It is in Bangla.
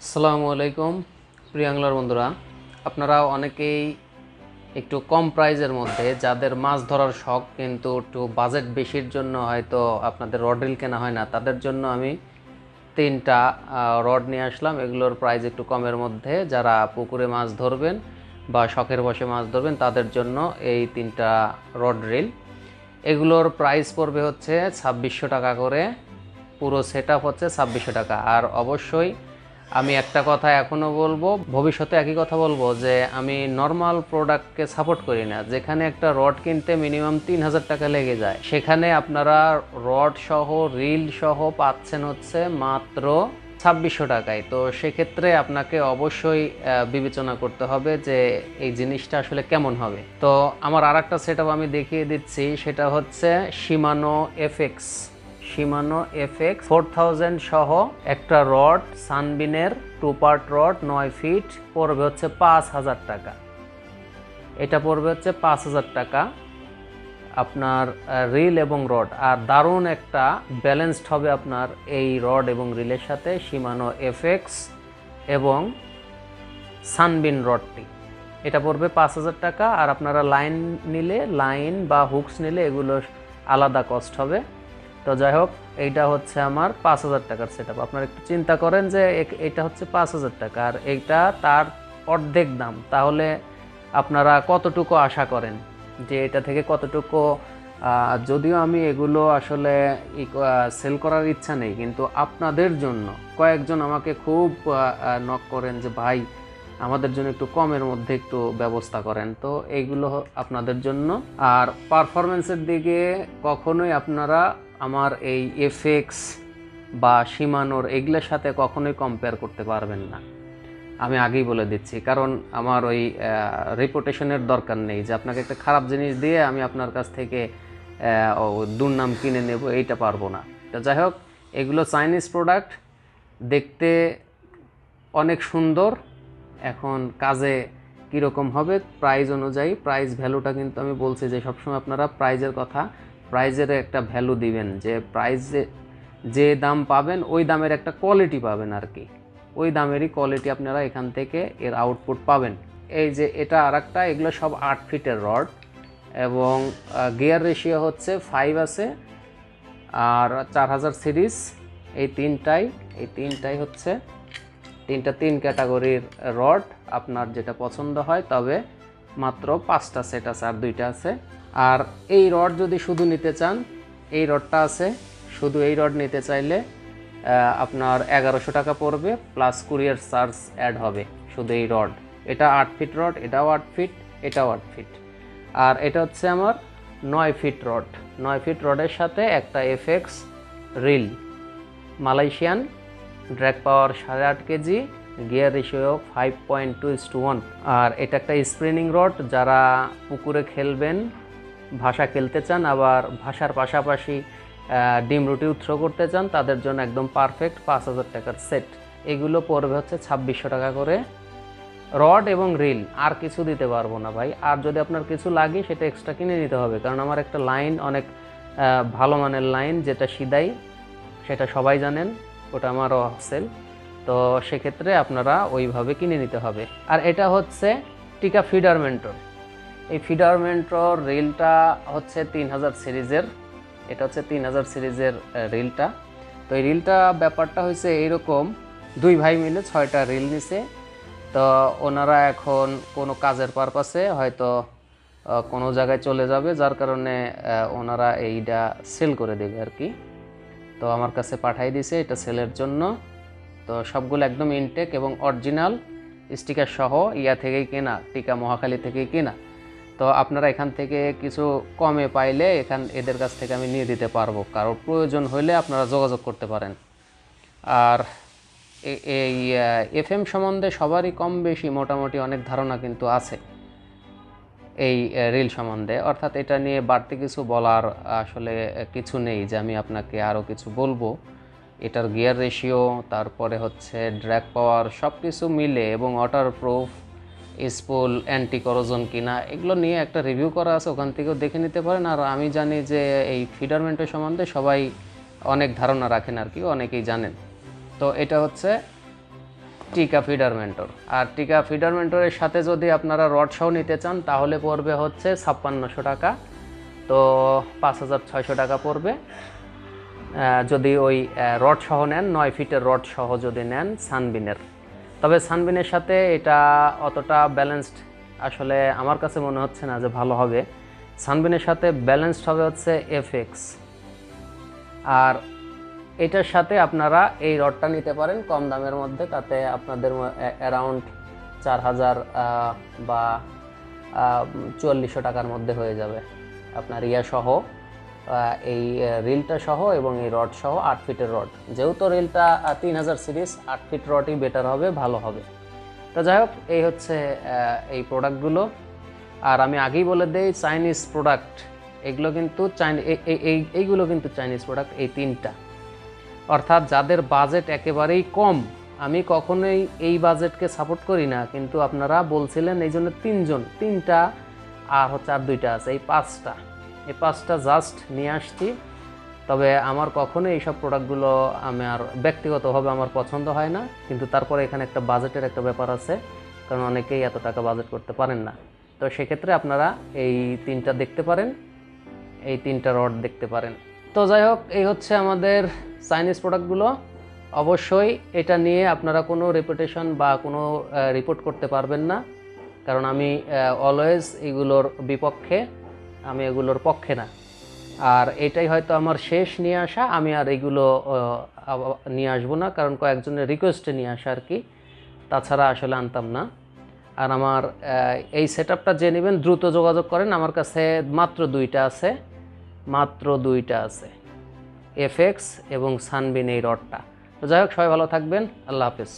আসসালামু আলাইকুম প্রিয় অ্যাংলার বন্ধুরা, আপনারা অনেকেই একটু কম প্রাইজের মধ্যে যাদের মাছ ধরার শখ কিন্তু একটু বাজেট বেশির জন্য হয়তো আপনাদের রড রিল কেনা হয় না, তাদের জন্য আমি তিনটা রড নিয়ে আসলাম। এগুলোর প্রাইস একটু কমের মধ্যে, যারা পুকুরে মাছ ধরবেন বা শখের বসে মাছ ধরবেন তাদের জন্য এই তিনটা রড রিল। এগুলোর প্রাইস পড়বে হচ্ছে 2600 টাকা করে, পুরো সেট আপ হচ্ছে 2600 টাকা। আর অবশ্যই আমি একটা কথা এখনও বলবো, ভবিষ্যতে একই কথা বলবো, যে আমি নর্মাল প্রোডাক্টকে সাপোর্ট করি না। যেখানে একটা রড কিনতে মিনিমাম 3000 টাকা লেগে যায়, সেখানে আপনারা রড সহ রিল সহ পাচ্ছেন হচ্ছে মাত্র 2600 টাকায়। তো সেক্ষেত্রে আপনাকে অবশ্যই বিবেচনা করতে হবে যে এই জিনিসটা আসলে কেমন হবে। তো আমার আর একটা সেট আপ আমি দেখিয়ে দিচ্ছি, সেটা হচ্ছে শিমানো এফএক্স 4000 সহ একটা রড, সানবিনের 2 পার্ট রড 9 ফিট, পড়বে হচ্ছে 5000 টাকা। এটা পড়বে হচ্ছে 5000 টাকা আপনার রিল এবং রড। আর দারুণ একটা ব্যালেন্সড হবে আপনার এই রড এবং রিলের সাথে শিমানো এফএক্স এবং সানবিন রডটি। এটা পড়বে 5000 টাকা। আর আপনারা লাইন বা হুকস নিলে এগুলো আলাদা কস্ট হবে। তো যাই হোক, এইটা হচ্ছে আমার 5000 টাকার সেট আপ। আপনারা একটু চিন্তা করেন যে এটা হচ্ছে 5000 টাকা আর এইটা তার অর্ধেক দাম, তাহলে আপনারা কতটুকু আশা করেন যে এটা থেকে কতটুকু। যদিও আমি এগুলো আসলে সেল করার ইচ্ছা নেই, কিন্তু আপনাদের জন্য কয়েকজন আমাকে খুব নক করেন যে ভাই আমাদের জন্য একটু কমের মধ্যে একটু ব্যবস্থা করেন। তো এইগুলো আপনাদের জন্য। আর পারফরমেন্সের দিকে কখনোই আপনারা আমার এই এফএক্স বা শিমানোর এগুলোর সাথে কখনোই কম্পেয়ার করতে পারবেন না, আমি আগেই বলে দিচ্ছি। কারণ আমার ওই রেপুটেশনের দরকার নেই যে আপনাকে একটা খারাপ জিনিস দিয়ে আমি আপনার কাছ থেকে দুর্নাম কিনে নেব, এইটা পারবো না। তো যাই হোক, এগুলো চাইনিজ প্রোডাক্ট, দেখতে অনেক সুন্দর। এখন কাজে কীরকম হবে প্রাইস অনুযায়ী, প্রাইস ভ্যালুটা কিন্তু আমি বলছি যে সবসময় আপনারা প্রাইজের একটা ভ্যালু দিবেন, যে প্রাইজে যে দাম পাবেন ওই দামের একটা কোয়ালিটি পাবেন আর কি, ওই দামেরই কোয়ালিটি আপনারা এখান থেকে এর আউটপুট পাবেন। এই যে এটা আর একটা, এগুলো সব 8 ফিটের রড এবং গিয়ার রেশিও হচ্ছে 5 আছে আর 4000 সিরিজ। এই তিনটাই হচ্ছে তিন ক্যাটাগরির রড। আপনার যেটা পছন্দ হয়, তবে মাত্র 5টা সেট আছে আর 2টা আছে। আর এই রড যদি শুধু নিতে চান, এই রডটা আছে, শুধু এই রড নিতে চাইলে আপনার 1100 টাকা পড়বে, প্লাস কুরিয়ার চার্জ অ্যাড হবে শুধু এই রড। এটা 8 ফিট রড, এটাও 8 ফিট, এটাও 8 ফিট। আর এটা হচ্ছে আমার 9 ফিট রড। 9 ফিট রডের সাথে একটা এফএক্স রিল, মালয়েশিয়ান, ড্র্যাগ পাওয়ার 8.5 কেজি, গিয়ার রেশিও 5.2:1। আর এটা একটা স্প্রিনিং রড, যারা পুকুরে খেলবেন, ভাষা খেলতে চান, আবার ভাষার পাশাপাশি ডিম রুটিও থ্রো করতে চান, তাদের জন্য একদম পারফেক্ট 5000 টাকার সেট। এগুলো পড়বে হচ্ছে 2600 টাকা করে, রড এবং রিল। আর কিছু দিতে পারবো না ভাই। আর যদি আপনার কিছু লাগে সেটা এক্সট্রা কিনে নিতে হবে, কারণ আমার একটা লাইন, অনেক ভালো মানের লাইন, যেটা সিদাই, সেটা সবাই জানেন, ওটা আমারও সেল। তো সেক্ষেত্রে আপনারা ওইভাবে কিনে নিতে হবে। আর এটা হচ্ছে টিকা ফিডার মেন্টর। এই ফিডার মেন্টর রিলটা হচ্ছে 3000 সিরিজের, এটা হচ্ছে 3000 সিরিজের রিলটা। তো এই রিলটা ব্যাপারটা হয়েছে এইরকম, 2 ভাই মিলে 6টা রিল নিছে। তো ওনারা এখন কোনো কাজের পারপাসে হয়তো কোনো জায়গায় চলে যাবে, যার কারণে ওনারা এইটা সেল করে দেবে আর কি। তো আমার কাছে পাঠাই দিছে এটা সেলের জন্য। তো সবগুলো একদম ইনটেক এবং অরিজিনাল স্টিকার সহ থেকেই কেনা, টিকা মহাখালী থেকেই কেনা। তো আপনারা এখান থেকে কিছু কমে পাইলে এদের কাছ থেকে আমি নিয়ে দিতে পারবো, কারোর প্রয়োজন হলে আপনারা যোগাযোগ করতে পারেন। আর এই এফএম সম্বন্ধে সবারই কম বেশি মোটামুটি অনেক ধারণা কিন্তু আছে এই রিল সম্বন্ধে, অর্থাৎ এটা নিয়ে বাড়তি কিছু বলার আসলে কিছু নেই যে আমি আপনাকে আরও কিছু বলবো। এটার গিয়ার রেশিও, তারপরে হচ্ছে ড্র্যাগ পাওয়ার, সব কিছু মিলে, এবং ওয়াটারপ্রুফ, স্পুল অ্যান্টি করোজন কিনা, এগুলো নিয়ে একটা রিভিউ করা আছে, ওখান থেকেও দেখে নিতে পারেন। আর আমি জানি যে এই ফিডারমেন্টের সম্বন্ধে সবাই অনেক ধারণা রাখেন আর কি, অনেকেই জানেন। তো এটা হচ্ছে টিকা ফিডার মেন্টর। আর টিকা ফিডার মেন্টরের সাথে যদি আপনারা রড সহ নিতে চান তাহলে পড়বে হচ্ছে 5600 টাকা, তো 5600 টাকা পড়বে যদি ওই রড সহ নেন, 9 ফিটের রড সহ যদি নেন সানবিনের। তবে সানবিনের সাথে এটা অতটা ব্যালেন্সড আসলে আমার কাছে মনে হচ্ছে না যে ভালো হবে। সানবিনের সাথে ব্যালেন্সড হবে হচ্ছে এফএক্স। আর এটার সাথে আপনারা এই রডটা নিতে পারেন কম দামের মধ্যে, তাতে আপনাদের অ্যারাউন্ড 4000 বা 4400 টাকার মধ্যে হয়ে যাবে আপনার সহ, এই রিলটা সহ এবং এই রড সহ 8 ফিটের রড। যেহেতু রিলটা 3000 সিরিজ, 8 ফিট রডই বেটার হবে, ভালো হবে। তো যাই হোক, এই হচ্ছে এই প্রোডাক্টগুলো। আর আমি আগেই বলে দেই, চাইনিজ প্রোডাক্ট এগুলো কিন্তু এইগুলো কিন্তু চাইনিজ প্রোডাক্ট, এই তিনটা। অর্থাৎ যাদের বাজেট একেবারেই কম, আমি কখনোই এই বাজেটকে সাপোর্ট করি না, কিন্তু আপনারা বলছিলেন এই জন্য তিনটা আর হচ্ছে আর দুইটা আছে, এই পাঁচটা জাস্ট নিয়ে আসছি। তবে আমার কখনো এইসব প্রোডাক্টগুলো আমার ব্যক্তিগতভাবে আমার পছন্দ হয় না, কিন্তু তারপরে এখানে একটা বাজেটের একটা ব্যাপার আছে, কারণ অনেকেই এত টাকা বাজেট করতে পারেন না। তো সেক্ষেত্রে আপনারা এই তিনটা দেখতে পারেন, এই তিনটা রড দেখতে পারেন। তো যাই হোক, এই হচ্ছে আমাদের চাইনিজ প্রোডাক্টগুলো। অবশ্যই এটা নিয়ে আপনারা কোনো রেপুটেশন বা কোনো রিপোর্ট করতে পারবেন না, কারণ আমি অলওয়েজ এগুলোর বিপক্ষে, আমি এগুলোর পক্ষে না। আর এটাই হয়তো আমার শেষ নিয়ে আসা, আমি আর এগুলো নিয়ে আসবো না, কারণ কয়েকজনের রিকোয়েস্টে নিয়ে আসা আর কি, তাছাড়া আসলে আনতাম না। আর আমার এই সেটআপটা যে নেবেন দ্রুত যোগাযোগ করেন, আমার কাছে মাত্র দুইটা আছে, এফএক্স এবং সানবিন এই রডটা। তো যাই হোক, সবাই ভালো থাকবেন, আল্লাহ হাফেজ।